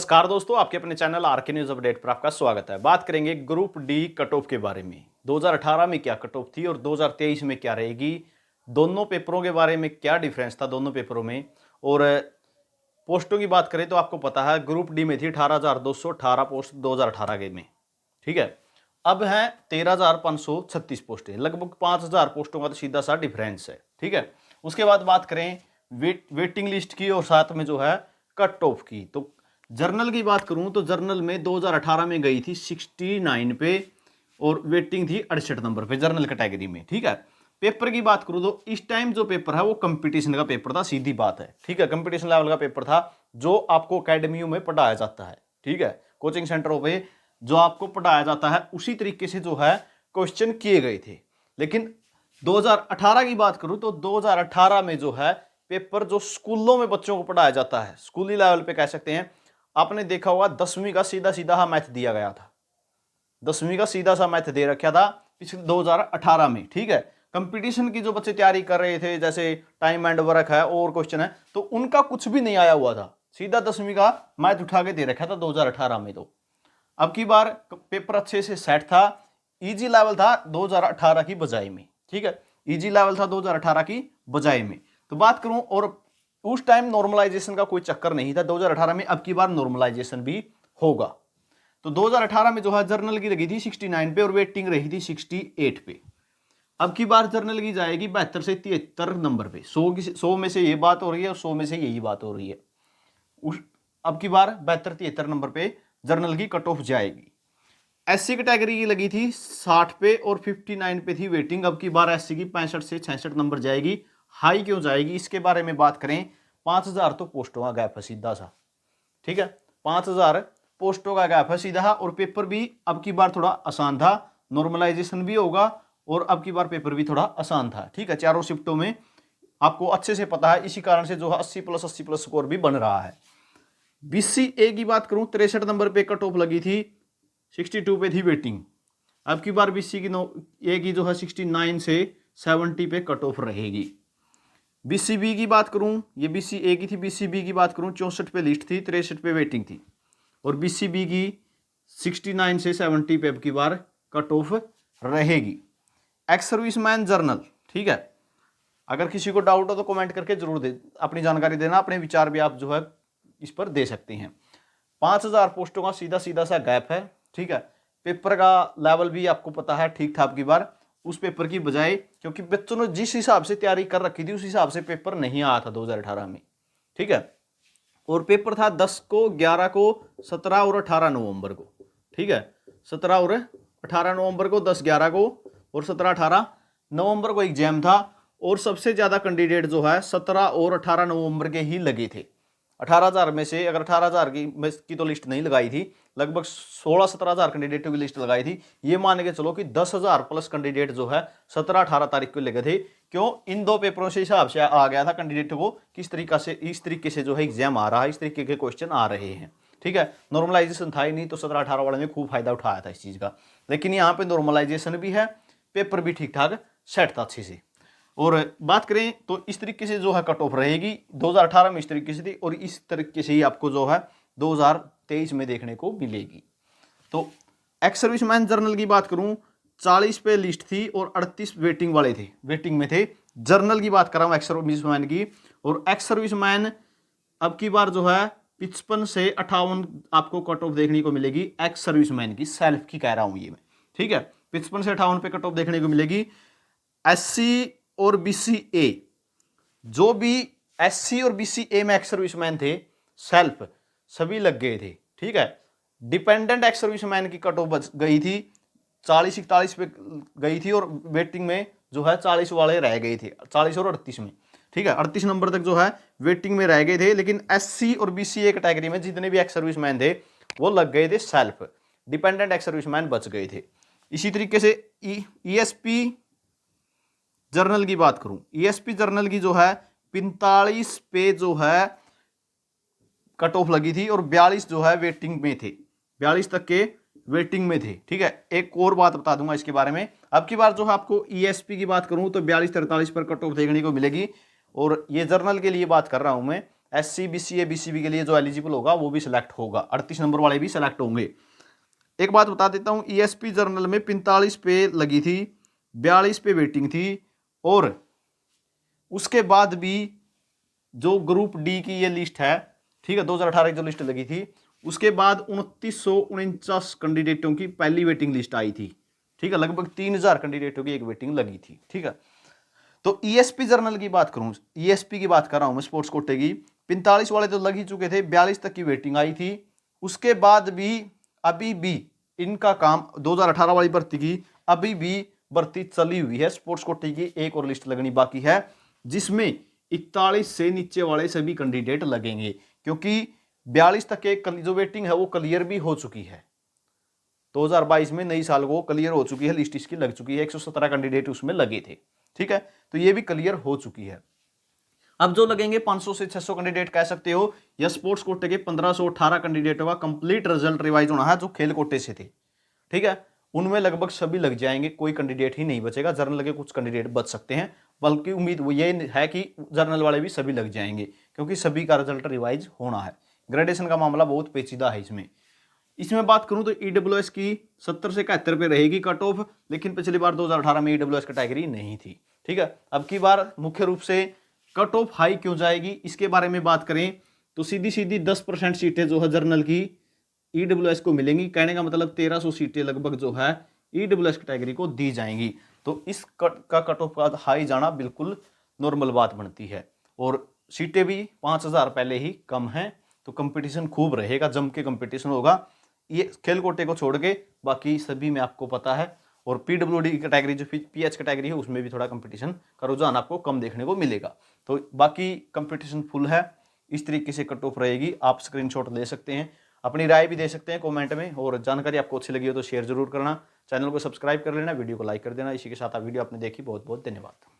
नमस्कार दोस्तों, आपके अपने चैनल आरके न्यूज अपडेट पर आपका स्वागत है। बात करेंगे ग्रुप डी कट ऑफ के बारे में। 2018 में क्या कट ऑफ थी और 2023 में क्या रहेगी, दोनों पेपरों के बारे में क्या डिफरेंस था दोनों पेपरों में। और पोस्टों की बात करें तो आपको पता है ग्रुप डी में थी 18,218 पोस्ट 2018 के में, ठीक है। अब है 13,536 पोस्टें, लगभग 5,000 पोस्टों का तो सीधा सा डिफरेंस है, ठीक है। उसके बाद बात करें वेटिंग लिस्ट की और साथ में जो है कट ऑफ की। तो जर्नल की बात करूं तो जर्नल में 2018 में गई थी 69 पे और वेटिंग थी 68 नंबर पे जर्नल कैटेगरी में, ठीक है। पेपर की बात करूं तो इस टाइम जो पेपर है वो कंपटीशन का पेपर था, सीधी बात है, ठीक है। कंपटीशन लेवल का पेपर था जो आपको अकेडमियों में पढ़ाया जाता है, ठीक है। कोचिंग सेंटरों पे जो आपको पढ़ाया जाता है उसी तरीके से जो है क्वेश्चन किए गए थे। लेकिन 2018 की बात करूं तो 2018 में जो है पेपर जो स्कूलों में बच्चों को पढ़ाया जाता है, स्कूली लेवल पे कह सकते हैं, आपने देखा होगा 10वीं का सीधा सीधा मैथ दिया गया था, 10वीं का सीधा सा मैथ दे रखा था पिछले 2018 में, ठीक है। कंपटीशन की जो बच्चे तैयारी कर रहे थे जैसे टाइम एंड वर्क है और क्वेश्चन है तो उनका कुछ भी नहीं आया हुआ था, सीधा 10वीं का मैथ उठा के दे रखा था 2018 में। तो अब की बार पेपर अच्छे से सेट था, इजी लेवल था 2018 की बजाय में, ठीक है। इजी लेवल था 2018 की बजाय में। तो बात करूं और उस टाइम नॉर्मलाइजेशन का कोई चक्कर नहीं था 2018 में, अब की बार नॉर्मलाइजेशन भी होगा। तो 2018 में जो है जर्नल की लगी थी 69 पे और वेटिंग रही थी 68 पे। अब की बार जर्नल की जाएगी 72 से 73 नंबर पे। 100 में से ये बात हो रही है और 100 में से यही बात हो रही है। अब की बार 72-73 नंबर पे जर्नल की कट ऑफ जाएगी। एससी कैटेगरी की लगी थी 60 पे और 59 पे थी वेटिंग। अब की बार एससी की 65 से 66 नंबर जाएगी। हाई क्यों जाएगी इसके बारे में बात करें, 5,000 तो पोस्टों का गैप है सीधा सा, ठीक है। 5,000 पोस्टों का गैप है सीधा और पेपर भी अब की बार थोड़ा आसान था, नॉर्मलाइजेशन भी होगा और अब की बार पेपर भी थोड़ा आसान था, ठीक है। चारों शिफ्टों में आपको अच्छे से पता है, इसी कारण से जो है 80+80+ स्कोर भी बन रहा है। BCA की बात करूं 63 नंबर पे कट ऑफ लगी थी, 62 पे थी वेटिंग। अब की बार BCA की जो है 69 से 70 पे कट ऑफ रहेगी। BCB की बात करूं, ये BCA की थी, BCB की बात करूं 64 पे लिस्ट थी, 63 पे वेटिंग थी और BCB की 69 से 70 पे अब की बार कट ऑफ रहेगी। एक्स सर्विसमैन जर्नल, ठीक है। अगर किसी को डाउट हो तो कमेंट करके जरूर दे अपनी जानकारी देना, अपने विचार भी आप जो है इस पर दे सकते हैं। 5,000 पोस्टों का सीधा सीधा सा गैप है, ठीक है। पेपर का लेवल भी आपको पता है ठीक था अब की बार उस पेपर की बजाय, क्योंकि बच्चों ने जिस हिसाब से तैयारी कर रखी थी उस हिसाब से पेपर नहीं आया था 2018 में, ठीक है। और पेपर था 10 को, 11 को, 17 और 18 नवंबर को, ठीक है। 17 और 18 नवंबर को, 10, 11 को और 17, 18 नवंबर को एग्जाम था। और सबसे ज्यादा कैंडिडेट जो है 17 और 18 नवंबर के ही लगे थे। 18,000 में से अगर 18,000 की तो लिस्ट नहीं लगाई थी, लगभग 16-17,000 कैंडिडेटों की लिस्ट लगाई थी। ये मान के चलो कि 10,000 प्लस कैंडिडेट जो है 17-18 तारीख को लगे थे। क्यों, इन दो पेपरों से हिसाब से आ गया था कैंडिडेटों को किस तरीका से इस तरीके से जो है एग्जाम आ रहा है, इस तरीके के क्वेश्चन आ रहे हैं, ठीक है। नॉर्मलाइजेशन था ही नहीं तो 17-18 वाले ने खूब फायदा उठाया था इस चीज का। लेकिन यहाँ पे नॉर्मलाइजेशन भी है, पेपर भी ठीक ठाक सेट था अच्छे से। और बात करें तो इस तरीके से जो है कट ऑफ रहेगी, 2018 में इस तरीके से थी और इस तरीके से ही आपको जो है 2023 में देखने को मिलेगी। तो एक्स सर्विसमैन जर्नल की बात करूं 40 पे लिस्ट थी और 38 वेटिंग वाले थे, वेटिंग में थे। जर्नल की बात कर रहा हूं एक्स सर्विसमैन की। और एक्स सर्विसमैन अब की बार जो है 55 से 58 आपको कट ऑफ देखने को मिलेगी। एक्स सर्विसमैन की सेल्फ की कह रहा हूं ये मैं, ठीक है। 55 से 58 पे कट ऑफ देखने को मिलेगी। एससी और BCA, जो भी SC और BCA में एक्स सर्विसमैन थे सेल्फ सभी लग गए थे, ठीक है। डिपेंडेंट एक्स सर्विसमैन की कट ऑफ गई थी 40-41 पे गई थी और वेटिंग में जो है 40 वाले रह गए थे, 40 और 38 में, ठीक है। 38 नंबर तक जो है वेटिंग में रह गए थे। लेकिन SC और BCA कैटेगरी में जितने भी एक्स सर्विसमैन थे वो लग गए थे सेल्फ, डिपेंडेंट एक्स सर्विसमैन बच गए थे। इसी तरीके से ESP जर्नल की बात करूं, ESP जर्नल की जो है 45 पे जो है कट ऑफ लगी थी और 42 जो है वेटिंग में थे, 42 तक के वेटिंग में थे, ठीक है। एक और बात बता दूंगा इसके बारे में, अब की बार जो है आपको ESP की बात करूं तो 42-43 पर कट ऑफ देखने को मिलेगी। और ये जर्नल के लिए बात कर रहा हूं मैं, SC BCA BCB के लिए जो एलिजिबल होगा वो भी सिलेक्ट होगा, 38 नंबर वाले भी सिलेक्ट होंगे। एक बात बता देता हूं, ESP जर्नल में 45 पे लगी थी, 42 पे वेटिंग थी, और उसके बाद भी जो ग्रुप डी की ये लिस्ट है, ठीक है, 2018 की जो लिस्ट लगी थी, उसके बाद 2949 कैंडिडेटों की पहली वेटिंग लिस्ट आई थी, ठीक है, लगभग 3000 कैंडिडेटों की एक वेटिंग लगी थी, ठीक है। तो ESP जर्नल की बात करूं, ESP की बात कर रहा हूं मैं, स्पोर्ट्स कोटे की, 45 वाले तो लग ही चुके थे, 42 तक की वेटिंग आई थी। उसके बाद भी अभी भी इनका काम 2018 वाली भर्ती की अभी भी भर्ती चली हुई है। स्पोर्ट्स कोटे की एक और लिस्ट लगनी बाकी है, जिसमें 41 से नीचे वाले सभी कैंडिडेट लगेंगे, क्योंकि 42 तक के जो वेटिंग है वो क्लियर भी हो चुकी है। 2022 में नई साल को क्लियर हो चुकी है, लिस्ट इसकी लग चुकी है, 117 कैंडिडेट उसमें लगे थे, ठीक है, तो ये भी क्लियर हो चुकी है। अब जो लगेंगे 500 से 600 कैंडिडेट कह सकते हो, या स्पोर्ट्स कोटे के 1518 कैंडिडेटों का कंप्लीट रिजल्ट रिवाइज होना है, जो खेल कोटे से थे, ठीक है, उनमें लगभग सभी लग जाएंगे, कोई कैंडिडेट ही नहीं बचेगा। जर्नल के कुछ कैंडिडेट बच सकते हैं, बल्कि उम्मीद वो ये है कि जर्नल वाले भी सभी लग जाएंगे, क्योंकि सभी का रिजल्ट रिवाइज होना है। ग्रेडेशन का मामला बहुत पेचीदा है इसमें बात करूं तो EWS की 70 से 71 पे रहेगी कट ऑफ, लेकिन पिछली बार 2018 में EWS कैटेगरी नहीं थी, ठीक है। अब की बार मुख्य रूप से कट ऑफ हाई क्यों जाएगी, इसके बारे में बात करें तो सीधी सीधी 10% सीटें जो है जर्नल की EWS को मिलेंगी। कहने का मतलब 1300 सीटें लगभग जो है EWS कैटेगरी को दी जाएंगी। तो इस कट ऑफ का हाई जाना बिल्कुल नॉर्मल बात बनती है, और सीटें भी 5000 पहले ही कम हैं, तो कंपटीशन खूब रहेगा, जम के कंपटीशन होगा। ये खेल कोटे को छोड़ के बाकी सभी में आपको पता है, और PWD कैटेगरी जो PH कैटेगरी है उसमें भी थोड़ा कंपटीशन का रुझान आपको कम देखने को मिलेगा। तो बाकी कंपटीशन फुल है। इस तरीके से कट ऑफ रहेगी, आप स्क्रीनशॉट ले सकते हैं, अपनी राय भी दे सकते हैं कमेंट में, और जानकारी आपको अच्छी लगी हो तो शेयर जरूर करना, चैनल को सब्सक्राइब कर लेना, वीडियो को लाइक कर देना। इसी के साथ आप वीडियो आपने देखी, बहुत बहुत धन्यवाद।